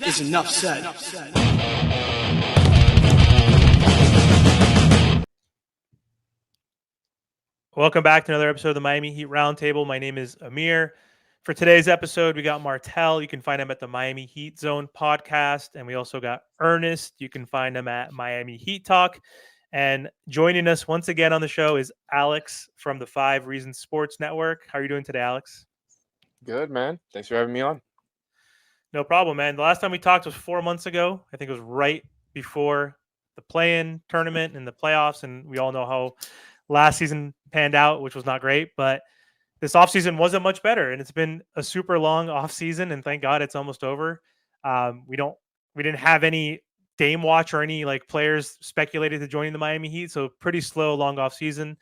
is enough said. Welcome back to another episode of the Miami Heat Roundtable. My name is Amir. For today's episode, we got Martel. You can find him at the Miami Heat Zone podcast. And we also got Ernest. You can find him at Miami Heat Talk. And joining us once again on the show is Alex from the 5 Reasons Sports Network. How are you doing today, Alex? Good, man. Thanks for having me on. No problem, man. The last time we talked was 4 months ago. I think it was right before the play-in tournament and the playoffs. And we all know how last season panned out, which was not great. But this offseason wasn't much better, and it's been a super long offseason, and thank God it's almost over. We didn't have any Dame watch or any like players speculated to joining the Miami Heat, so pretty slow, long offseason.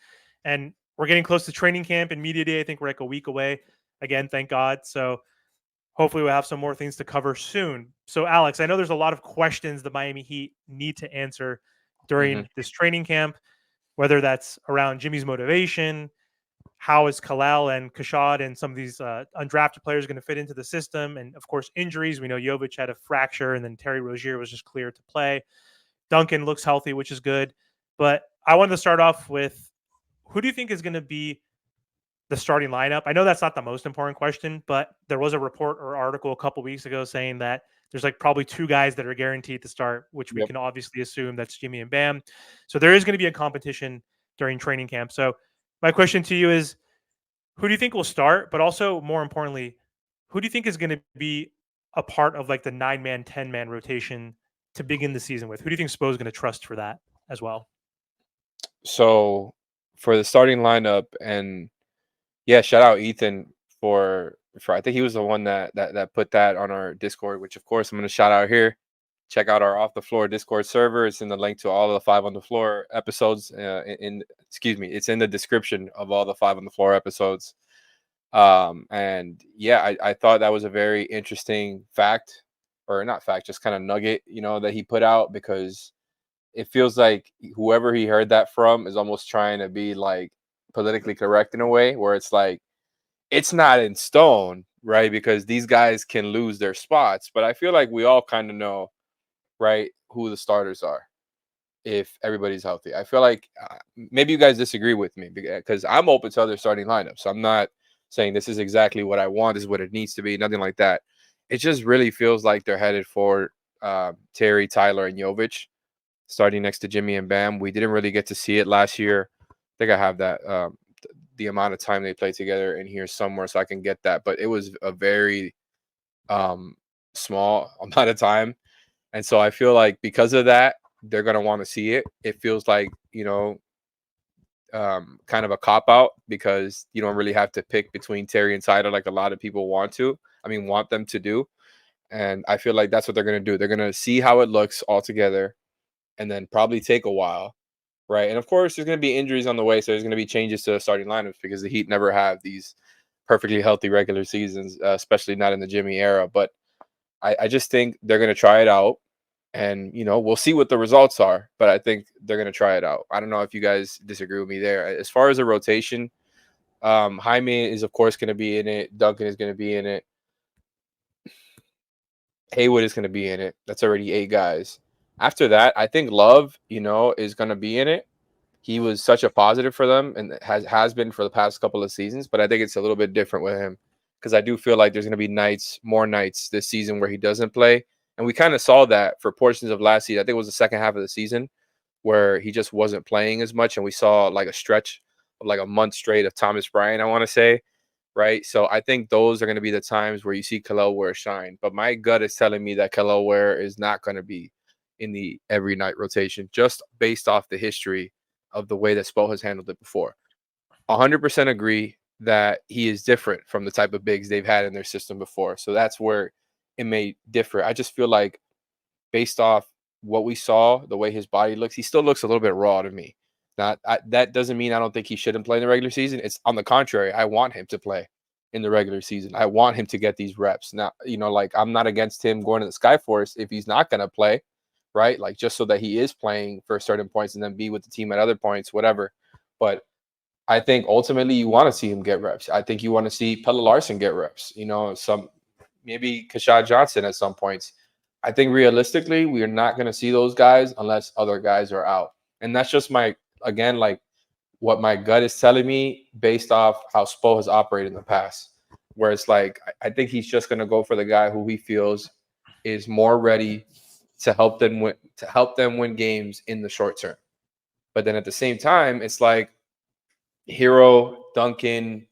And we're getting close to training camp and media day. I think we're like a week away. Again, thank God. So hopefully we'll have some more things to cover soon. So Alex, I know there's a lot of questions the Miami Heat need to answer during this training camp, whether that's around Jimmy's motivation, how is Kelel and Kashad and some of these undrafted players going to fit into the system? And of course, injuries. We know Jovic had a fracture, and then Terry Rozier was just cleared to play. Duncan looks healthy, which is good. But I wanted to start off with, who do you think is going to be the starting lineup? I know that's not the most important question, but there was a report or article a couple weeks ago saying that there's like probably 2 guys that are guaranteed to start, which we can obviously assume that's Jimmy and Bam. So there is going to be a competition during training camp. So my question to you is, who do you think will start? But also, more importantly, who do you think is going to be a part of like the 9-man, 10-man rotation to begin the season with? Who do you think Spo is going to trust for that as well? So for the starting lineup, and yeah, shout out Ethan for I think he was the one that put that on our Discord, which of course I'm going to shout out here. Check out our Off the Floor Discord server. It's in the link to all of the 5 on the Floor episodes. It's in the description of all the 5 on the Floor episodes. And yeah, I thought that was a very interesting fact, or not fact, just kind of nugget, that he put out, because it feels like whoever he heard that from is almost trying to be like politically correct in a way where it's like, it's not in stone, right? Because these guys can lose their spots, but I feel like we all kind of know, right, who the starters are if everybody's healthy. I feel like maybe you guys disagree with me, because I'm open to other starting lineups. I'm not saying this is exactly what I want, this is what it needs to be, nothing like that. It just really feels like they're headed for Terry, Tyler, and Jovic starting next to Jimmy and Bam. We didn't really get to see it last year. I think I have that the amount of time they played together in here somewhere, so I can get that. But it was a very small amount of time. And so I feel like because of that, they're going to want to see it. It feels like, kind of a cop-out, because you don't really have to pick between Terry and Tyler like a lot of people want them to do. And I feel like that's what they're going to do. They're going to see how it looks all together and then probably take a while, right? And of course, there's going to be injuries on the way, so there's going to be changes to the starting lineups, because the Heat never have these perfectly healthy regular seasons, especially not in the Jimmy era. But I just think they're going to try it out, and we'll see what the results are. But I think they're going to try it out. I don't know if you guys disagree with me there. As far as a rotation, Jaime is of course going to be in it. Duncan is going to be in it. Haywood is going to be in it. That's already 8 guys. After that, I think Love, is going to be in it. He was such a positive for them and has been for the past couple of seasons. But I think it's a little bit different with him, because I do feel like there's going to be more nights this season where he doesn't play. And we kind of saw that for portions of last season. I think it was the second half of the season where he just wasn't playing as much. And we saw like a stretch of like a month straight of Thomas Bryant, I want to say. Right. So I think those are going to be the times where you see Kelel Ware shine. But my gut is telling me that Kelel Ware is not going to be in the every night rotation, just based off the history of the way that Spo has handled it before. 100% agree that he is different from the type of bigs they've had in their system before. So that's where it may differ. I just feel like based off what we saw, the way his body looks, he still looks a little bit raw to me. That doesn't mean I don't think he shouldn't play in the regular season. It's on the contrary. I want him to play in the regular season. I want him to get these reps. Now, like I'm not against him going to the Skyforce if he's not going to play, right? Like just so that he is playing for certain points and then be with the team at other points, whatever. But I think ultimately you want to see him get reps. I think you want to see Pelle Larsson get reps. Maybe Kashad Johnson at some points. I think realistically, we are not going to see those guys unless other guys are out. And that's just again, like what my gut is telling me based off how Spo has operated in the past, where it's like, I think he's just going to go for the guy who he feels is more ready to help them win games in the short term. But then at the same time, it's like Hero, Duncan,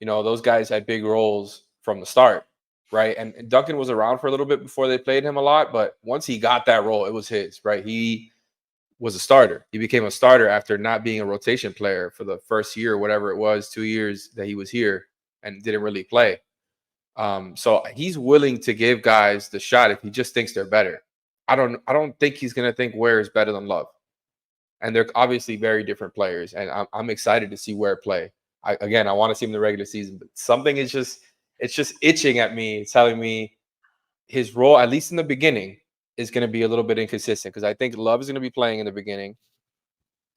those guys had big roles from the start, right? And Duncan was around for a little bit before they played him a lot, but once he got that role, it was his, right? He was a starter. He became a starter after not being a rotation player for the first year, whatever it was, 2 years that he was here and didn't really play. So he's willing to give guys the shot if he just thinks they're better. I don't think he's gonna think Ware is better than Love, and they're obviously very different players. And I'm excited to see Ware play. I want to see him in the regular season, but something is just itching at me, telling me his role, at least in the beginning, is going to be a little bit inconsistent because I think Love is going to be playing in the beginning,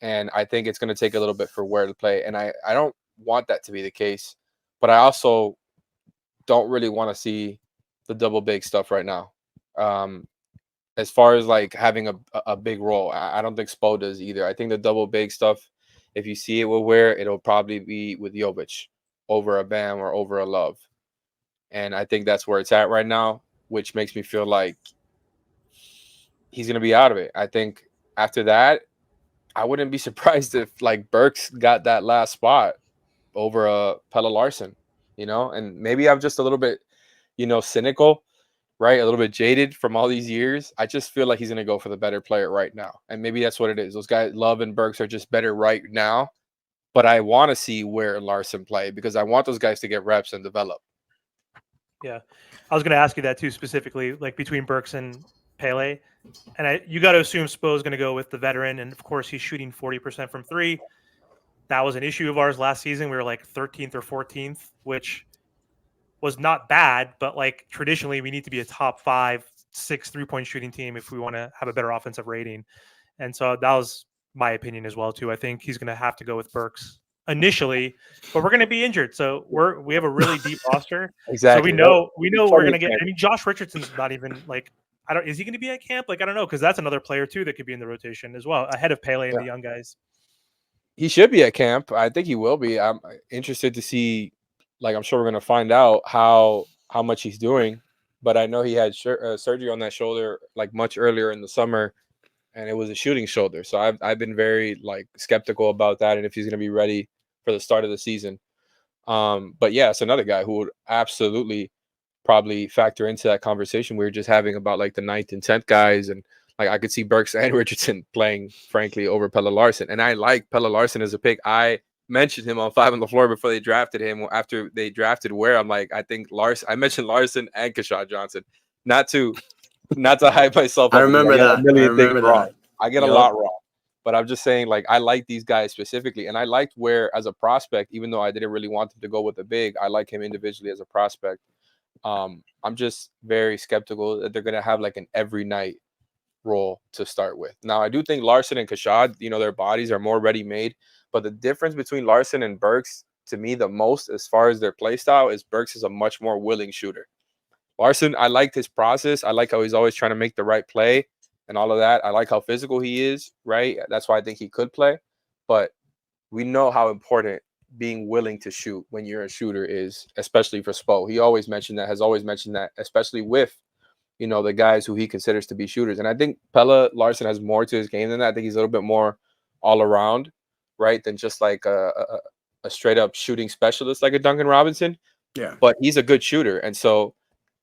and I think it's going to take a little bit for Ware to play. And I don't want that to be the case, but I also don't really want to see the double big stuff right now. As far as like having a big role, I don't think Spo does either. I think the double big stuff, if you see it with Ware, it'll probably be with Jovic over a Bam or over a Love. And I think that's where it's at right now, which makes me feel like he's going to be out of it. I think after that, I wouldn't be surprised if like Burks got that last spot over Pelle Larsson, and maybe I'm just a little bit, cynical, right? A little bit jaded from all these years. I just feel like he's going to go for the better player right now. And maybe that's what it is. Those guys, Love and Burks, are just better right now. But I want to see Ware and Larsson play because I want those guys to get reps and develop. Yeah. I was going to ask you that too, specifically, like between Burks and Pele. And you got to assume Spo is going to go with the veteran. And of course, he's shooting 40% from three. That was an issue of ours last season. We were like 13th or 14th, which was not bad, but like traditionally we need to be a top 5, 6 3-point shooting team if we want to have a better offensive rating. And so that was my opinion as well too. I think he's going to have to go with Burks initially, but we're going to be injured. So we have a really deep roster. Exactly. So we know we're going to get, I mean, Josh Richardson's not even like, is he going to be at camp? Like, I don't know. Cause that's another player too, that could be in the rotation as well, ahead of Pele and the young guys. He should be at camp. I think he will be. I'm interested to see, like, I'm sure we're going to find out how much he's doing, but I know he had surgery on that shoulder like much earlier in the summer, and it was a shooting shoulder. So I've been very like skeptical about that and if he's going to be ready for the start of the season. But yeah, it's another guy who would absolutely probably factor into that conversation we were just having about like the 9th and 10th guys. And like I could see Burks and Richardson playing, frankly, over Pelle Larsson. And I like Pelle Larsson as a pick. I mentioned him on 5 on the Floor before they drafted him. After they drafted Ware, I'm like, I think I mentioned Larsson and Keshad Johnson. Not to hype myself up. I remember that. A million things wrong. I get a lot wrong. But I'm just saying, like, I like these guys specifically. And I liked Ware as a prospect, even though I didn't really want him to go with the big. I like him individually as a prospect. I'm just very skeptical that they're going to have like an every night role to start with. Now, I do think Larsson and Keshad, their bodies are more ready-made. But the difference between Larsson and Burks, to me, the most as far as their play style, is Burks is a much more willing shooter. Larsson, I liked his process. I like how he's always trying to make the right play and all of that. I like how physical he is, right? That's why I think he could play. But we know how important being willing to shoot when you're a shooter is, especially for Spo. He has always mentioned that, especially with, the guys who he considers to be shooters. And I think Pelle Larsson has more to his game than that. I think he's a little bit more all around, right, than just like a straight up shooting specialist like a Duncan Robinson. Yeah. But he's a good shooter. And so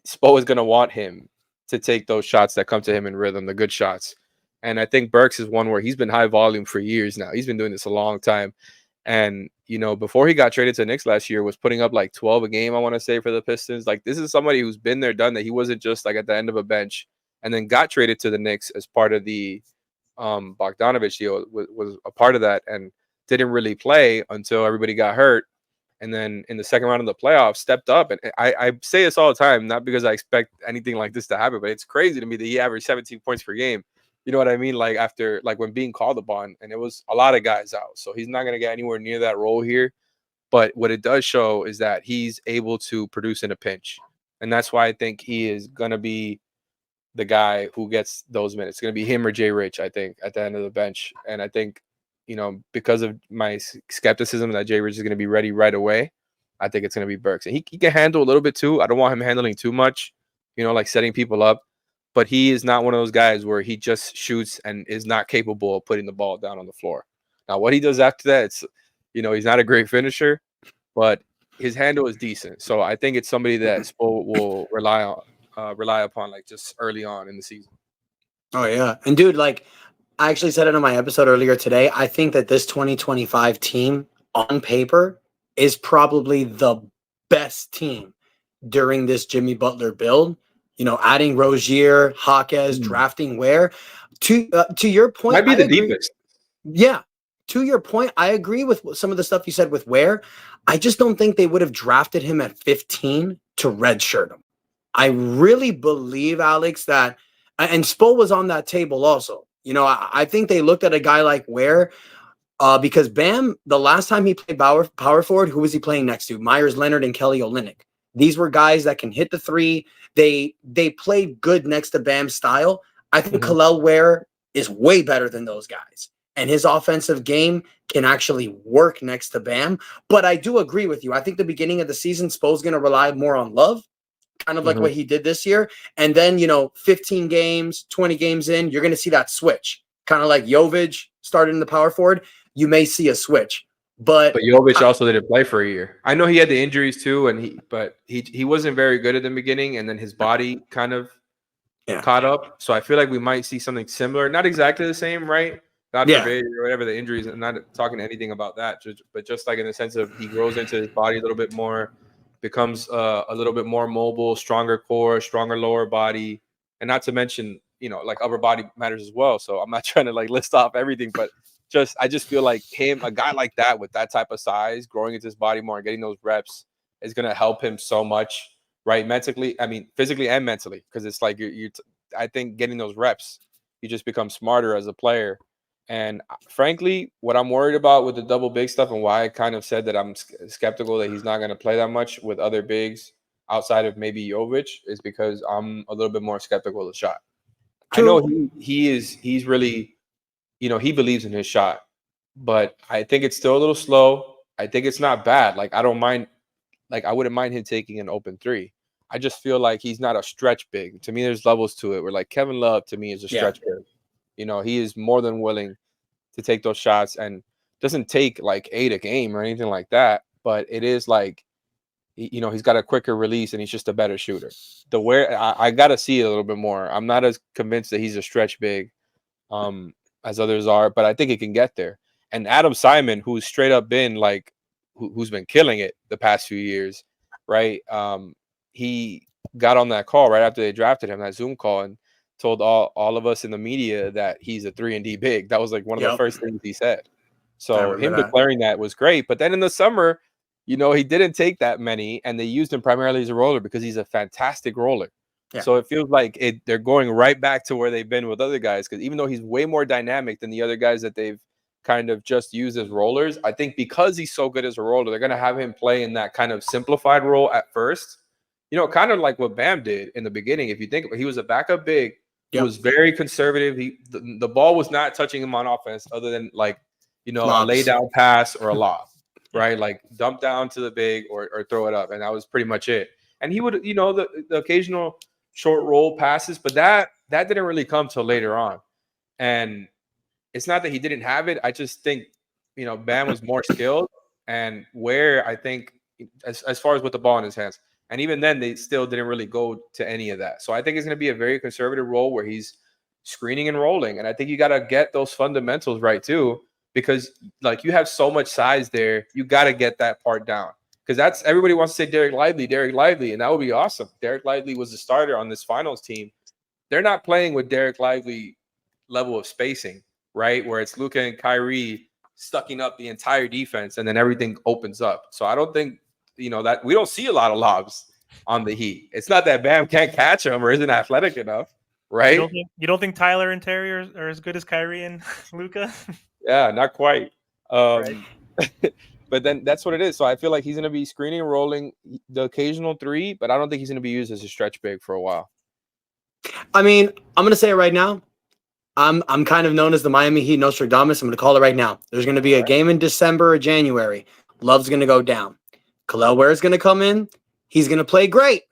Spo is going to want him to take those shots that come to him in rhythm, the good shots. And I think Burks is one where he's been high volume for years now. He's been doing this a long time. And, before he got traded to the Knicks last year, was putting up like 12 a game, I want to say, for the Pistons. Like, this is somebody who's been there, done that. He wasn't just like at the end of a bench and then got traded to the Knicks as part of the Bogdanovich deal, was a part of that and didn't really play until everybody got hurt. And then in the second round of the playoffs, stepped up. And I say this all the time, not because I expect anything like this to happen, but it's crazy to me that he averaged 17 points per game. You know what I mean? Like after, like when being called upon, and it was a lot of guys out. So he's not going to get anywhere near that role here. But what it does show is that he's able to produce in a pinch. And that's why I think he is going to be the guy who gets those minutes. It's going to be him or Jay Rich, I think, at the end of the bench. And I think, because of my skepticism that Jay Rich is going to be ready right away, I think it's going to be Burks. And he can handle a little bit too. I don't want him handling too much, like setting people up. But he is not one of those guys where he just shoots and is not capable of putting the ball down on the floor. Now, what he does after that, it's, he's not a great finisher, but his handle is decent. So I think it's somebody that Spo will rely upon, like, just early on in the season. Oh, yeah. And, dude, like, I actually said it on my episode earlier today. I think that this 2025 team on paper is probably the best team during this Jimmy Butler build. Adding Rozier, Hawkes, drafting Ware. To your point, might be the deepest. Yeah. To your point, I agree with some of the stuff you said with Ware. I just don't think they would have drafted him at 15 to redshirt him. I really believe, Alex, that, and Spo was on that table also. I think they looked at a guy like Ware because Bam, the last time he played power forward, who was he playing next to? Myers Leonard and Kelly Olynyk. These were guys that can hit the three. They played good next to Bam's style. I think Kelel Ware is way better than those guys. And his offensive game can actually work next to Bam. But I do agree with you. I think the beginning of the season, Spo's going to rely more on Love, kind of like what he did this year. And then, 15 games, 20 games in, you're going to see that switch. Kind of like Jovic started in the power forward. You may see a switch. But Jovic also didn't play for a year. I know he had the injuries too, but he wasn't very good at the beginning, and then his body kind of caught up. So I feel like we might see something similar. Not exactly the same, right? God forbid, or whatever the injuries. I'm not talking anything about that, but just like in the sense of he grows into his body a little bit more, becomes a little bit more mobile, stronger core, stronger lower body, and not to mention, like upper body matters as well. So I'm not trying to like list off everything, but I just feel like a guy like that with that type of size, growing into his body more and getting those reps is going to help him so much, right? Physically and mentally, because it's like I think getting those reps, you just become smarter as a player. And frankly, what I'm worried about with the double big stuff and why I kind of said that I'm skeptical that he's not going to play that much with other bigs outside of maybe Jovic is because I'm a little bit more skeptical of the shot. True. I know he's really, he believes in his shot, but I think it's still a little slow. I think it's not bad. Like, I don't mind, like, I wouldn't mind him taking an open three. I just feel like he's not a stretch big. To me, there's levels to it where, like, Kevin Love to me is a stretch big. He is more than willing to take those shots and doesn't take like 8 a game or anything like that. But it is like, he's got a quicker release and he's just a better shooter. I got to see it a little bit more. I'm not as convinced that he's a stretch big as others are, but I think he can get there. And Adam Simon, who's straight up been like, who's been killing it the past few years, right? He got on that call right after they drafted him, that Zoom call, and told all of us in the media that he's a 3-and-D big. That was like one of the first things he said. So him declaring that was great. But then in the summer, he didn't take that many, and they used him primarily as a roller because he's a fantastic roller. Yeah. So it feels like they're going right back to where they've been with other guys, because even though he's way more dynamic than the other guys that they've kind of just used as rollers, I think because he's so good as a roller, they're going to have him play in that kind of simplified role at first. Kind of like what Bam did in the beginning. If you think he was a backup big, he was very conservative. The ball was not touching him on offense other than like, a lay down pass or a lob, right? Like dump down to the big or throw it up. And that was pretty much it. And he would, the occasional short roll passes, but that didn't really come till later on. And it's not that he didn't have it. I just think, Bam was more skilled, and Ware, I think, as far as with the ball in his hands. And even then, they still didn't really go to any of that. So I think it's going to be a very conservative role where he's screening and rolling. And I think you got to get those fundamentals right too, because like you have so much size there, you got to get that part down. Because everybody wants to say Derek Lively, and that would be awesome. Derek Lively was the starter on this finals team. They're not playing with Derek Lively level of spacing, right? Where it's Luka and Kyrie stucking up the entire defense, and then everything opens up. So I don't think, that we don't see a lot of lobs on the Heat. It's not that Bam can't catch them or isn't athletic enough, right? You don't think Tyler and Terry are as good as Kyrie and Luka? Yeah, not quite. Right. But then that's what it is. So I feel like he's going to be screening and rolling the occasional three, but I don't think he's going to be used as a stretch big for a while. I mean, I'm gonna say it right now. I'm kind of known as the Miami Heat Nostradamus. I'm gonna call it right now. There's gonna be a game in December or January. Love's gonna go down. Kelel Ware is gonna come in. He's gonna play great,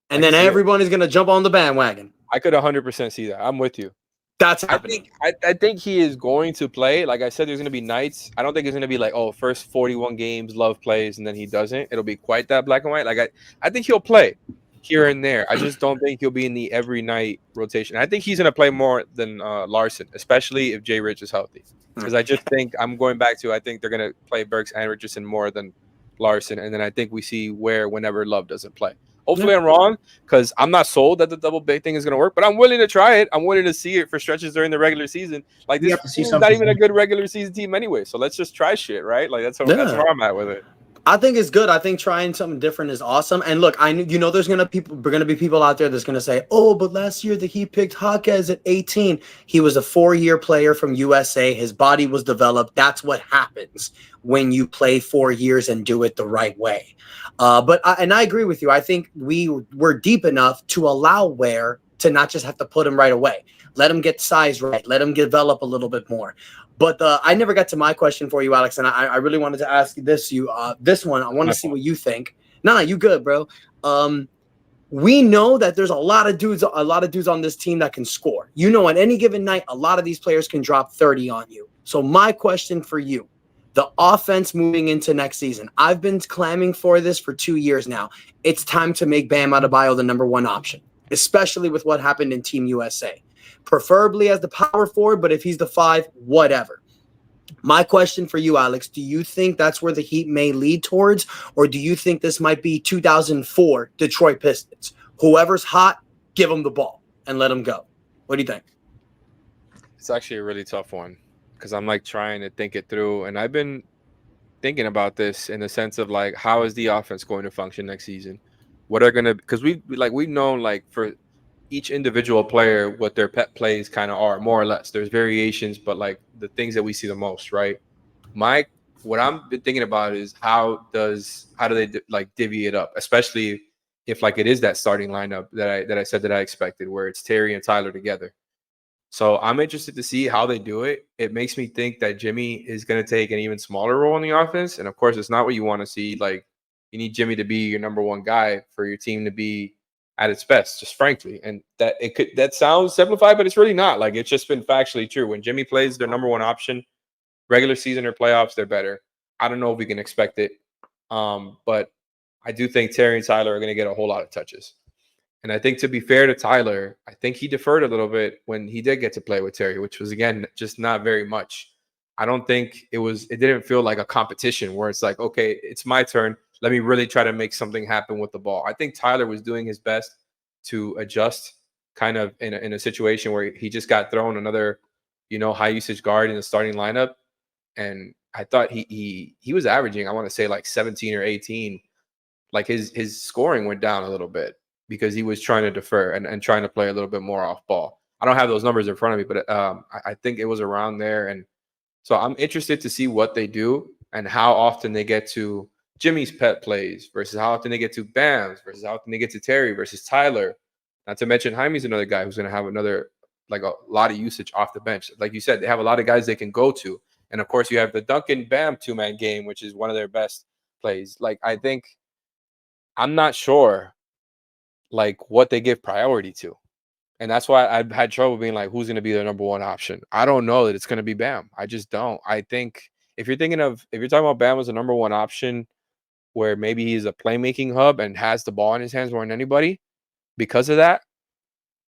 and then everyone is gonna jump on the bandwagon. I could 100% see that. I'm with you. That's happening. I think he is going to play. Like I said, there's going to be nights. I don't think it's going to be like, oh, first 41 games, Love plays, and then he doesn't. It'll be quite that black and white. Like I think he'll play here and there. I just don't think he'll be in the every night rotation. I think he's going to play more than Larson, especially if Jay Rich is healthy. Because I just think I'm going back to I think they're going to play Burks and Richardson more than Larson, and then I think we see Ware whenever Love doesn't play. Hopefully I'm wrong because I'm not sold that the double big thing is going to work, but I'm willing to try it. I'm willing to see it for stretches during the regular season. Like this team is not even a good regular season team anyway, so let's just try shit, right? Like that's where I'm at with it. I think it's good. I think trying something different is awesome. And look, there's gonna be people out there that's gonna say, "Oh, but last year he picked Jaquez at 18. He was a 4-year player from USA. His body was developed. That's what happens when you play 4 years and do it the right way." But I agree with you. I think we're deep enough to allow Ware to not just have to put him right away. Let him get size right. Let him develop a little bit more. But I never got to my question for you, Alex, and I really wanted to ask this one. I want to see what you think. No, you good, bro. We know that there's a lot of dudes on this team that can score. On any given night, a lot of these players can drop 30 on you. So my question for you, the offense moving into next season. I've been clamming for this for 2 years now. It's time to make Bam Adebayo the number one option, especially with what happened in Team USA. Preferably as the power forward, but if he's the 5, whatever. My question for you, Alex, do you think that's where the Heat may lead towards, or do you think this might be 2004 Detroit Pistons? Whoever's hot, give them the ball and let them go. What do you think? It's actually a really tough one because I'm like trying to think it through, and I've been thinking about this in the sense of like, how is the offense going to function next season? What are going to, because we've known like for each individual player what their pet plays kind of are, more or less. There's variations, but like the things that we see the most, right? What I'm been thinking about is how do they like divvy it up, especially if like it is that starting lineup that I said that I expected, where it's Terry and Tyler together. So I'm interested to see how they do it. It makes me think that Jimmy is going to take an even smaller role in the offense, and of course, it's not what you want to see. Like you need Jimmy to be your number one guy for your team to be at its best, just frankly. And that sounds simplified, but it's really not. Like it's just been factually true. When Jimmy plays their number one option, regular season or playoffs, they're better. I don't know if we can expect it. But I do think Terry and Tyler are going to get a whole lot of touches. And I think to be fair to Tyler, I think he deferred a little bit when he did get to play with Terry, which was again just not very much. I don't think it didn't feel like a competition where it's like, okay, it's my turn. Let me really try to make something happen with the ball. I think Tyler was doing his best to adjust kind of in a situation where he just got thrown another, high usage guard in the starting lineup. And I thought he was averaging, I want to say like 17 or 18. Like his scoring went down a little bit because he was trying to defer and trying to play a little bit more off ball. I don't have those numbers in front of me, but I think it was around there. And so I'm interested to see what they do and how often they get to Jimmy's pet plays versus how often they get to Bam's versus how often they get to Terry versus Tyler. Not to mention Jaime's another guy who's going to have a lot of usage off the bench. Like you said, they have a lot of guys they can go to. And of course, you have the Duncan Bam 2-man game, which is one of their best plays. Like I think I'm not sure like what they give priority to. And that's why I've had trouble being like, who's going to be their number one option? I don't know that it's going to be Bam. I just don't. I think if you're talking about Bam as a number one option, where maybe he's a playmaking hub and has the ball in his hands more than anybody because of that.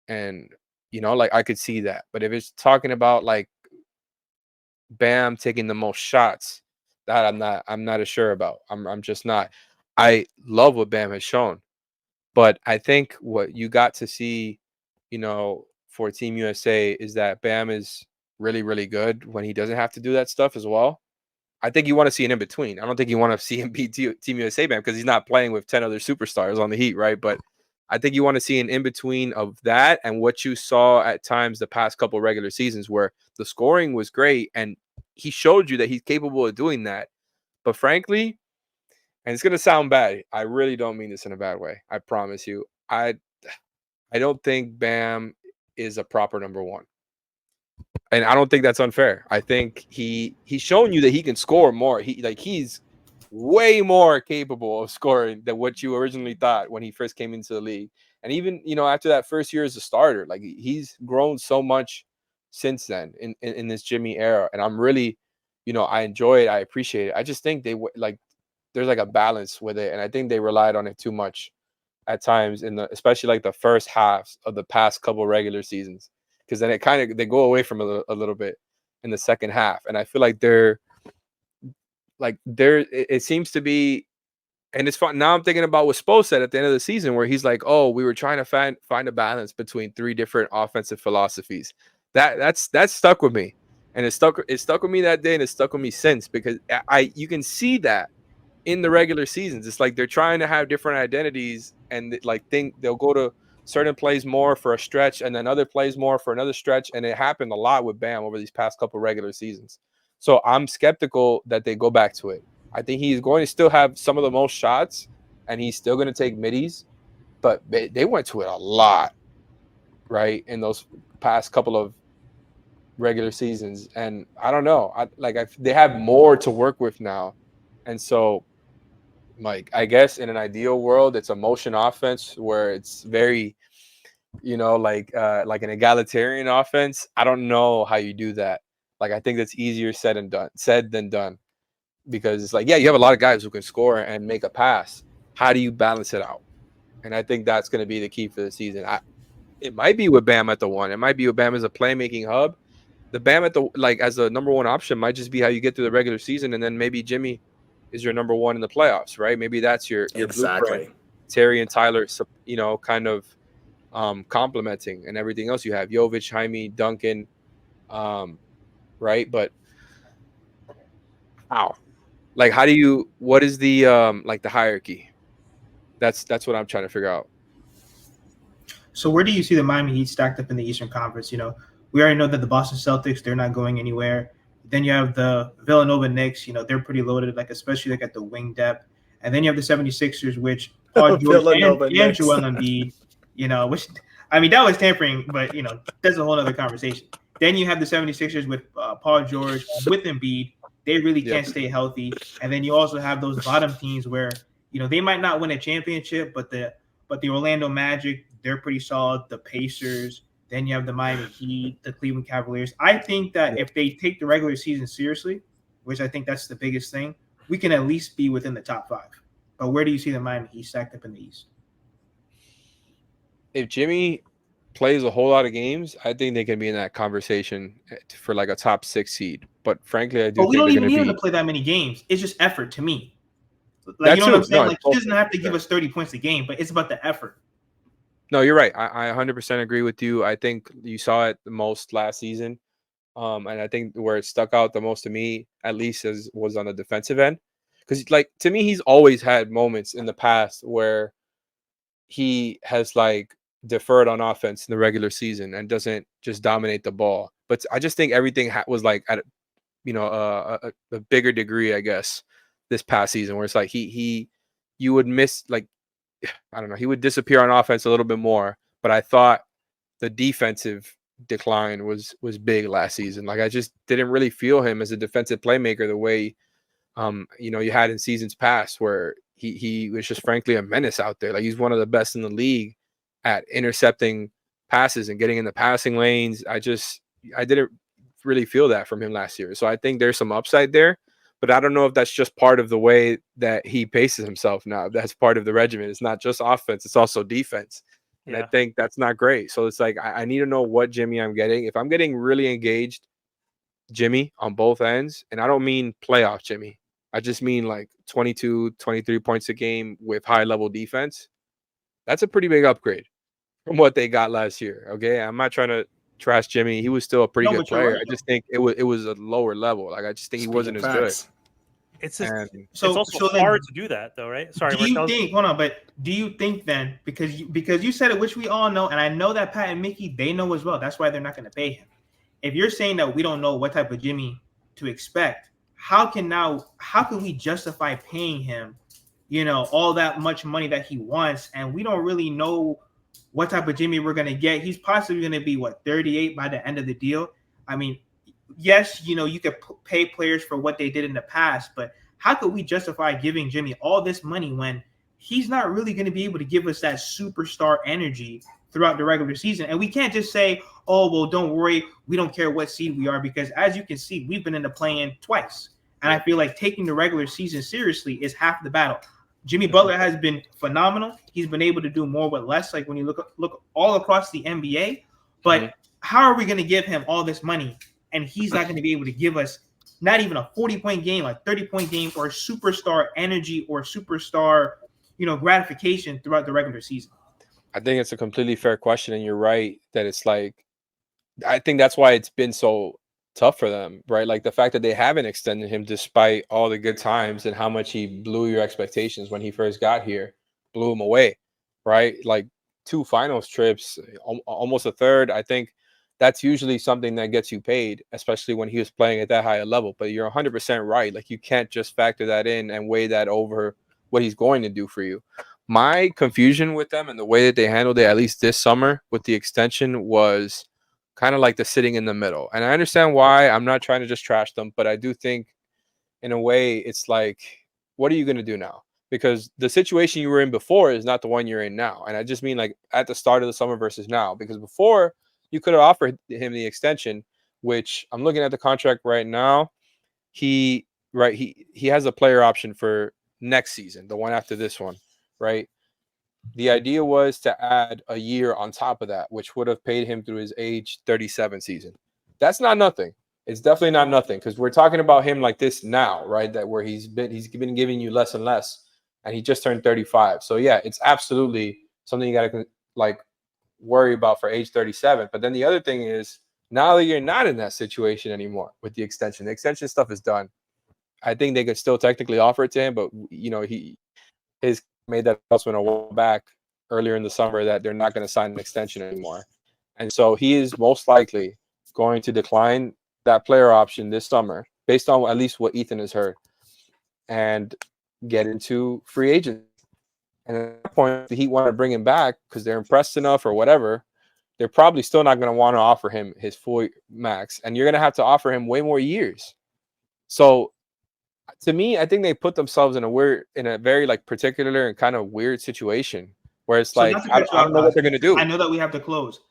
And, like I could see that. But if it's talking about like Bam taking the most shots, that I'm not as sure about. I'm just not. I love what Bam has shown. But I think what you got to see, for Team USA is that Bam is really, really good when he doesn't have to do that stuff as well. I think you want to see an in between. I don't think you want to see him beat Team USA Bam because he's not playing with 10 other superstars on the Heat, right? But I think you want to see an in between of that and what you saw at times the past couple of regular seasons where the scoring was great and he showed you that he's capable of doing that. But frankly, and it's going to sound bad, I really don't mean this in a bad way. I promise you. I I don't think Bam is a proper number one. And I don't think that's unfair. I think he's shown you that he can score more. He's way more capable of scoring than what you originally thought when he first came into the league. And even, after that first year as a starter, like he's grown so much since then in this Jimmy era. And I'm really, I enjoy it. I appreciate it. I just think there's like a balance with it. And I think they relied on it too much at times especially like the first halves of the past couple regular seasons. Because then they go away from a little bit in the second half. And I feel like it seems to be, and it's fun. Now I'm thinking about what Spo said at the end of the season, where he's like, "Oh, we were trying to find a balance between three different offensive philosophies." That's stuck with me, and it stuck with me that day, and it's stuck with me since, because you can see that in the regular seasons. It's like they're trying to have different identities, and think they'll go to certain plays more for a stretch, and then other plays more for another stretch, and it happened a lot with Bam over these past couple regular seasons. So I'm skeptical that they go back to it. I think he's going to still have some of the most shots, and he's still going to take middies, but they went to it a lot, right, in those past couple of regular seasons. And I don't know. They have more to work with now. And so, I guess in an ideal world, it's a motion offense where it's very, like an egalitarian offense. I don't know how you do that. I think that's easier said than done, because it's like, yeah, you have a lot of guys who can score and make a pass. How do you balance it out? And I think that's going to be the key for the season. It might be with Bam at the one. It might be with Bam as a playmaking hub. The Bam at the as a number one option might just be how you get through the regular season, and then maybe Jimmy is your number one in the playoffs, right? Maybe that's your blueprint. Terry and Tyler, kind of complementing, and everything else you have Jovic, Jaime, Duncan, right? But how? How do you? What is the the hierarchy? That's what I'm trying to figure out. So where do you see the Miami Heat stacked up in the Eastern Conference? We already know that the Boston Celtics, they're not going anywhere. Then you have the Villanova Knicks, they're pretty loaded, especially at the wing depth. And then you have the 76ers, which Paul George and Joel Embiid, which, I mean, that was tampering, but, that's a whole other conversation. Then you have the 76ers with Paul George, with Embiid. They really can't stay healthy. And then you also have those bottom teams where, they might not win a championship, but the Orlando Magic, they're pretty solid. The Pacers. Then you have the Miami Heat, the Cleveland Cavaliers. I think that if they take the regular season seriously, which I think that's the biggest thing, we can at least be within the top five. But where do you see the Miami Heat stacked up in the East? If Jimmy plays a whole lot of games, I think they can be in that conversation for a top 6 seed. But frankly, I do. But we don't even need him to play that many games. It's just effort to me. You know what I'm saying? He doesn't have to give us 30 points a game, but it's about the effort. No, you're right. I 100% agree with you. I think you saw it the most last season. And I think where it stuck out the most to me, at least, was on the defensive end. Because, to me, he's always had moments in the past where he has, deferred on offense in the regular season and doesn't just dominate the ball. But I just think everything was, at a bigger degree, I guess, this past season, where it's you would miss, I don't know, he would disappear on offense a little bit more, but I thought the defensive decline was big last season. I just didn't really feel him as a defensive playmaker the way you had in seasons past, where he was just frankly a menace out there. He's one of the best in the league at intercepting passes and getting in the passing lanes. I didn't really feel that from him last year. So I think there's some upside there. But I don't know if that's just part of the way that he paces himself now. That's part of the regimen. It's not just offense, it's also defense. And I think that's not great. So it's I need to know what Jimmy I'm getting. If I'm getting really engaged Jimmy on both ends, and I don't mean playoff Jimmy, I just mean 22, 23 points a game with high-level defense, that's a pretty big upgrade from what they got last year, okay? I'm not trying to trash Jimmy. He was still a pretty good player. I just think it was a lower level. I just think he wasn't as good. It's just, it's also hard to do that, though, right? Sorry. Do you think? Hold on, but do you think then, because you said it, which we all know, and I know that Pat and Mickey, they know as well. That's why they're not going to pay him. If you're saying that we don't know what type of Jimmy to expect, how can we justify paying him, all that much money that he wants, and we don't really know what type of Jimmy we're going to get. He's possibly going to be, 38 by the end of the deal. I mean, yes, you could pay players for what they did in the past, but how could we justify giving Jimmy all this money when he's not really going to be able to give us that superstar energy throughout the regular season? And we can't just say, oh, well, don't worry, we don't care what seed we are, because as you can see, we've been in the play-in twice. And I feel like taking the regular season seriously is half the battle. Jimmy Butler has been phenomenal. He's been able to do more with less, like when you look all across the NBA. But how are we going to give him all this money and he's not going to be able to give us not even a 40-point game, like 30-point game, or superstar energy or superstar, gratification throughout the regular season? I think it's a completely fair question, and you're right that it's like, I think that's why it's been so tough for them, right? Like the fact that they haven't extended him despite all the good times and how much he blew your expectations when he first got here, blew him away, right? Like 2 finals trips, almost a third. I think that's usually something that gets you paid, especially when he was playing at that high a level. But you're 100% right. Like you can't just factor that in and weigh that over what he's going to do for you. My confusion with them and the way that they handled it, at least this summer with the extension, was kind of like the sitting in the middle. And I understand why. I'm not trying to just trash them, but I do think in a way it's like, what are you going to do now? Because the situation you were in before is not the one you're in now. And I just mean like at the start of the summer versus now, because before you could have offered him the extension, which I'm looking at the contract right now. He has a player option for next season, the one after this one, right? The idea was to add a year on top of that, which would have paid him through his age 37 season. That's not nothing. It's definitely not nothing, because we're talking about him like this now, right? That where he's been giving you less and less, and he just turned 35. So yeah, it's absolutely something you got to like worry about for age 37. But then the other thing is, now that you're not in that situation anymore with the extension stuff is done. I think they could still technically offer it to him, but his made that announcement a while back earlier in the summer that they're not going to sign an extension anymore. And so he is most likely going to decline that player option this summer, based on at least what Ethan has heard, and get into free agent. And at that point, if the Heat want to bring him back because they're impressed enough or whatever, they're probably still not going to want to offer him his full max. And you're going to have to offer him way more years. So to me, I think they put themselves in a very like particular and kind of weird situation where it's like, I don't know what they're going to do. I know that we have to close.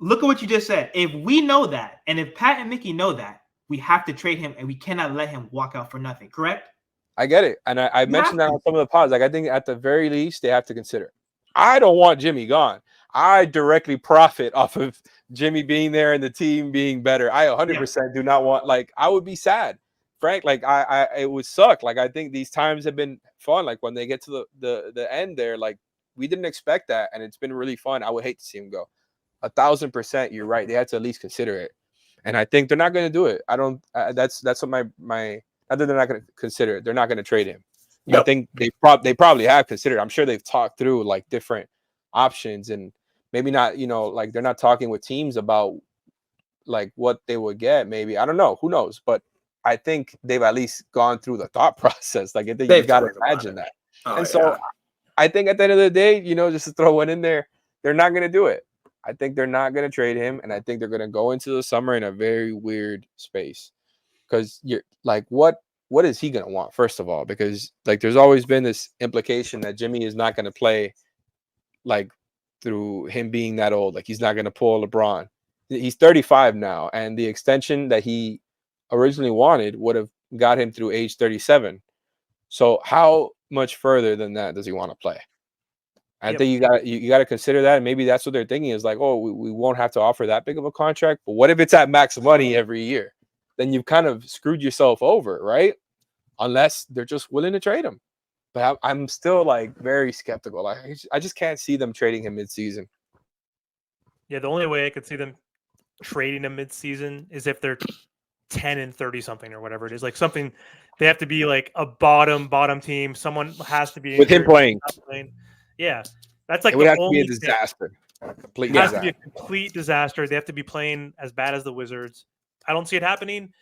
Look at what you just said. If we know that, and if Pat and Mickey know that, we have to trade him and we cannot let him walk out for nothing. Correct? I get it. And I mentioned that on some of the pods. Like, I think at the very least, they have to consider it. I don't want Jimmy gone. I directly profit off of Jimmy being there and the team being better. I 100% do not want, like, I would be sad. Frank, like it would suck. Like, I think these times have been fun. Like when they get to the end there, like we didn't expect that, and it's been really fun. I would hate to see him go. 1,000%, you're right. They had to at least consider it, and I think they're not going to do it. I don't. That's what my. Other than they're not going to consider it, they're not going to trade him. Yep. I think they probably have considered. I'm sure they've talked through like different options, and maybe not. Like they're not talking with teams about like what they would get. Maybe, I don't know. Who knows? But I think they've at least gone through the thought process. Like I think you got to imagine that. And so I think at the end of the day, just to throw one in there, they're not going to do it. I think they're not going to trade him, and I think they're going to go into the summer in a very weird space, because you're like, what is he going to want, first of all? Because like there's always been this implication that Jimmy is not going to play like through him being that old. Like he's not going to pull LeBron. He's 35 now, and the extension that he originally wanted would have got him through age 37. So how much further than that does he want to play? I think you got to consider that, and maybe that's what they're thinking is like, oh, we won't have to offer that big of a contract, but what if it's at max money every year? Then you've kind of screwed yourself over, right? Unless they're just willing to trade him. But I'm still like very skeptical. I just can't see them trading him midseason. Yeah, the only way I could see them trading him midseason is if they're 10 and 30 something or whatever it is. Like something, they have to be like a bottom team. Someone has to be with him playing. Yeah, that's like it would have to be a disaster. It has to be a complete disaster. They have to be playing as bad as the Wizards. I don't see it happening.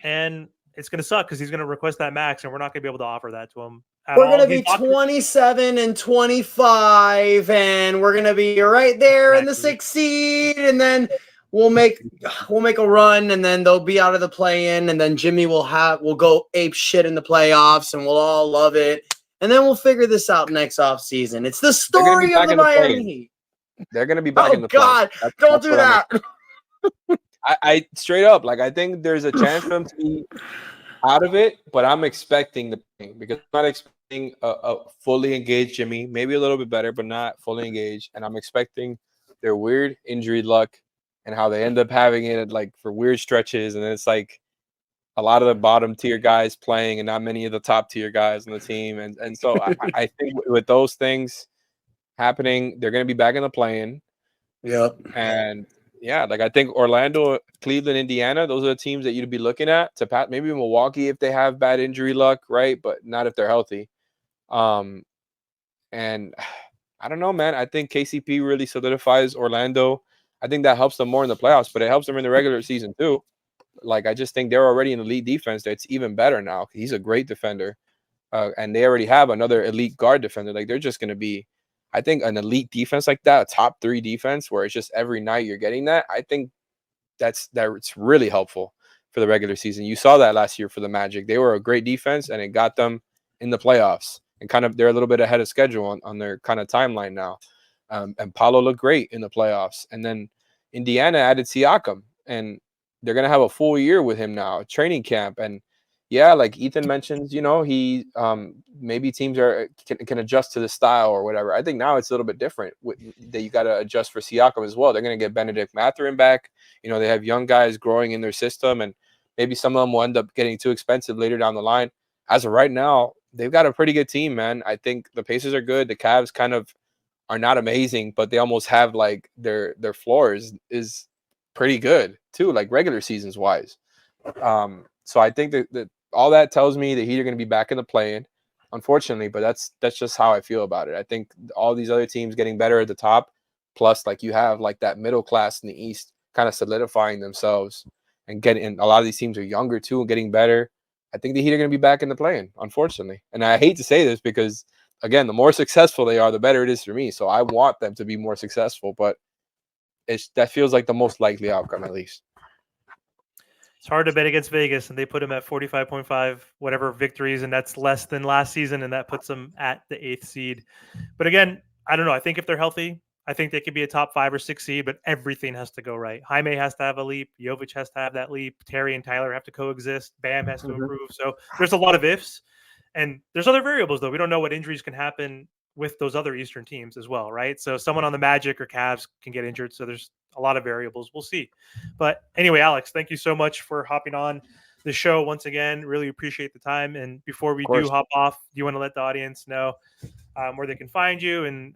And it's going to suck because he's going to request that max, and we're not going to be able to offer that to him at We're all. going to be He's offered- 27 and 25, and we're going to be right there in the Exactly. 6th seed, and then we'll make a run, and then they'll be out of the play-in, and then Jimmy will go ape shit in the playoffs, and we'll all love it, and then we'll figure this out next offseason. It's the story of the Miami Heat. They're going to be back in the God, don't do that. I straight up, like, I think there's a chance for them to be out of it, but I'm expecting the thing because I'm not expecting a fully engaged Jimmy, maybe a little bit better, but not fully engaged. And I'm expecting their weird injury luck and how they end up having it like for weird stretches. And then it's like a lot of the bottom tier guys playing and not many of the top tier guys on the team. And so I think with those things happening, they're going to be back in the play-in. Yep. And yeah, like I think Orlando, Cleveland, Indiana, those are the teams that you'd be looking at to pat. Maybe Milwaukee if they have bad injury luck, right? But not if they're healthy. And I don't know, man. I think KCP really solidifies Orlando. I think that helps them more in the playoffs, but it helps them in the regular season too. Like I just think they're already an elite defense. That's even better now. He's a great defender, and they already have another elite guard defender. Like they're just going to be. I think an elite defense like that, a top 3 defense, where it's just every night you're getting that. I think it's really helpful for the regular season. You saw that last year for the Magic. They were a great defense, and it got them in the playoffs. And kind of they're a little bit ahead of schedule on their kind of timeline now. And Paolo looked great in the playoffs. And then Indiana added Siakam, and they're gonna have a full year with him now, training camp. And yeah, like Ethan mentions, he maybe teams can adjust to the style or whatever. I think now it's a little bit different that you got to adjust for Siakam as well. They're going to get Benedict Mathurin back. They have young guys growing in their system, and maybe some of them will end up getting too expensive later down the line. As of right now, they've got a pretty good team, man. I think the Pacers are good. The Cavs kind of are not amazing, but they almost have like their floor is pretty good too, like regular seasons wise. So I think that all that tells me the Heat are going to be back in the play-in, unfortunately, but that's just how I feel about it. I think all these other teams getting better at the top, plus like you have like that middle class in the East kind of solidifying themselves and a lot of these teams are younger too and getting better. I think the Heat are going to be back in the play-in, unfortunately. And I hate to say this because, again, the more successful they are, the better it is for me. So I want them to be more successful, but that feels like the most likely outcome, at least. It's hard to bet against Vegas, and they put them at 45.5 whatever victories, and that's less than last season, and that puts them at the 8th seed. But again, I don't know. I think if they're healthy, I think they could be a top 5 or 6 seed, but everything has to go right. Jaime has to have a leap. Jovic has to have that leap. Terry and Tyler have to coexist. Bam has to improve. So there's a lot of ifs, and there's other variables, though. We don't know what injuries can happen with those other Eastern teams as well, right? So someone on the Magic or Cavs can get injured. So there's a lot of variables. We'll see. But anyway, Alex, thank you so much for hopping on the show once again. Really appreciate the time. And before we do hop off, do you want to let the audience know where they can find you and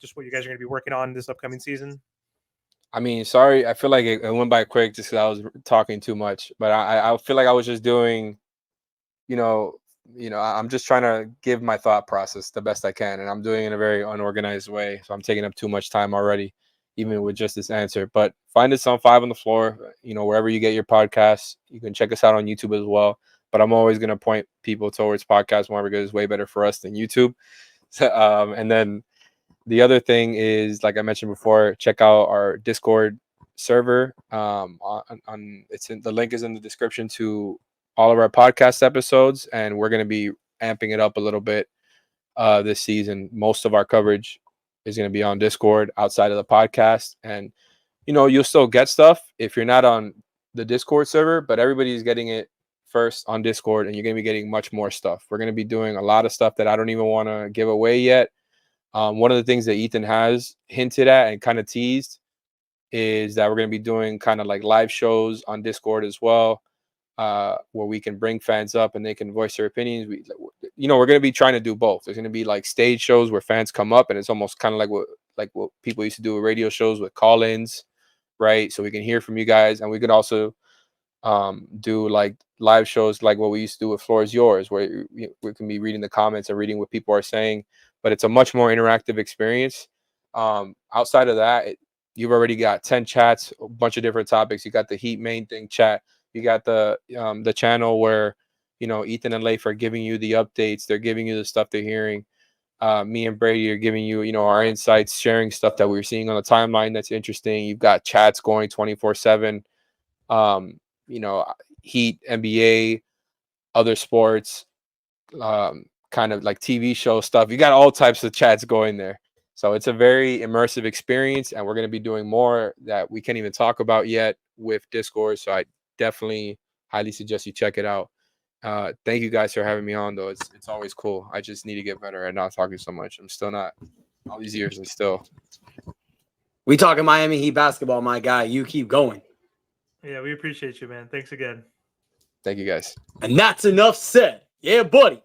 just what you guys are going to be working on this upcoming season? I mean, sorry, I feel like it went by quick just because I was talking too much. But I feel like I was just doing, I'm just trying to give my thought process the best I can, and I'm doing it in a very unorganized way. So I'm taking up too much time already, even with just this answer. But find us on 5 on the Floor, wherever you get your podcasts. You can check us out on YouTube as well. But I'm always going to point people towards podcasts more because it's way better for us than YouTube. And then the other thing is, like I mentioned before, check out our Discord server. The link is in the description to all of our podcast episodes, and we're going to be amping it up a little bit this season. Most of our coverage is going to be on Discord outside of the podcast, and you'll still get stuff if you're not on the Discord server, but everybody's getting it first on Discord, and you're going to be getting much more stuff. We're going to be doing a lot of stuff that I don't even want to give away yet. One of the things that Ethan has hinted at and kind of teased is that we're going to be doing kind of like live shows on Discord as well, where we can bring fans up and they can voice their opinions. We're going to be trying to do both. There's going to be like stage shows where fans come up, and it's almost kind of like what people used to do with radio shows with call-ins, right? So we can hear from you guys, and we can also do like live shows like what we used to do with Floor is Yours, where we can be reading the comments and reading what people are saying, but it's a much more interactive experience. Outside of that, you've already got 10 chats, a bunch of different topics. You got the Heat main thing chat. You got the channel where, you know, Ethan and Leif are giving you the updates. They're giving you the stuff they're hearing. Me and Brady are giving you, you know, our insights, sharing stuff that we're seeing on the timeline that's interesting. You've got chats going 24/7. You know, Heat, NBA, other sports, kind of like TV show stuff. You got all types of chats going there. So it's a very immersive experience, and we're going to be doing more that we can't even talk about yet with Discord. So I definitely highly suggest you check it out. Thank you guys for having me on, though. It's always cool. I just need to get better at not talking so much. I'm still not all these years and still. We talking Miami Heat basketball, my guy. You keep going. Yeah, we appreciate you, man. Thanks again. Thank you guys. And that's enough said. Yeah, buddy.